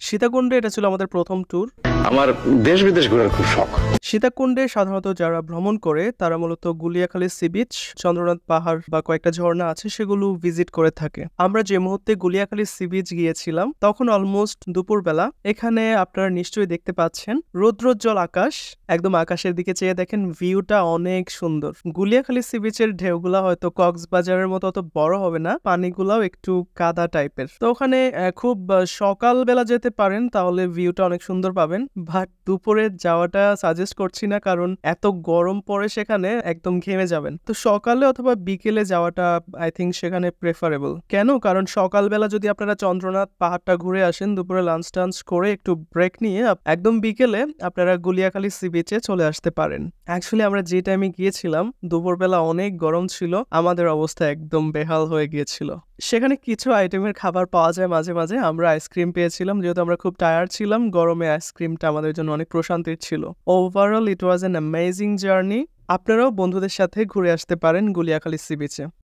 সীতাকুণ্ডে এটা ছিল আমাদের প্রথম ট্যুর। আমার দেশ বিদেশ ঘোরার খুব শখ। সীতাকুণ্ডে সাধারণত যারা ভ্রমণ করে তারা মূলত গুলিয়াখালী সি বিচ, চন্দ্রনাথ পাহাড় বা কয়েকটা ঝর্ণা আছে সেগুলো ভিজিট করে থাকে। আমরা যে মুহূর্তে গুলিয়াখালী সি বিচ গিয়েছিলাম তখন অলমোস্ট দুপুরবেলা। এখানে আপনারা নিশ্চয়ই দেখতে পাচ্ছেন রৌদ্রোজ্জ্বল আকাশ, একদম আকাশের দিকে চেয়ে দেখেন ভিউটা অনেক সুন্দর। গুলিয়াখালী সি বিচের ঢেউগুলা হয়তো কক্সবাজারের মতো অত বড় হবে না, পানিগুলাও একটু কাদা টাইপের। তো ওখানে খুব সকালবেলা যেতে পারেন তাহলে ভিউটা অনেক সুন্দর পাবেন, বাট দুপুরে যাওয়াটা সাজেস্ট করছি না, কারণ এত গরম পড়ে সেখানে একদম ঘেমে যাবেন। তো সকালে অথবা বিকেলে যাওয়াটা আই থিঙ্ক সেখানে প্রেফারেবল। কেন? কারণ সকালবেলা যদি আপনারা চন্দ্রনাথ পাহাড়টা ঘুরে আসেন, দুপুরে লাঞ্চ টাঞ্চ করে একটু ব্রেক নিয়ে একদম বিকেলে আপনারা গুলিয়াখালী সি বিচে চলে আসতে পারেন। অ্যাকচুয়ালি আমরা যে টাইমে গিয়েছিলাম দুপুরবেলা অনেক গরম ছিল, আমাদের অবস্থা একদম বেহাল হয়ে গিয়েছিল। সেখানে কিছু আইটেমের খাবার পাওয়া যায় মাঝে মাঝে। আমরা আইসক্রিম পেয়েছিলাম, যেহেতু আমরা খুব টায়ার্ড ছিলাম, গরমে আইসক্রিমটা আমাদের জন্য অনেক প্রশান্তির ছিল। Overall it was an amazing journey. আপনারাও বন্ধুদের সাথে ঘুরে আসতে পারেন গুলিয়াখালী সি বিচে।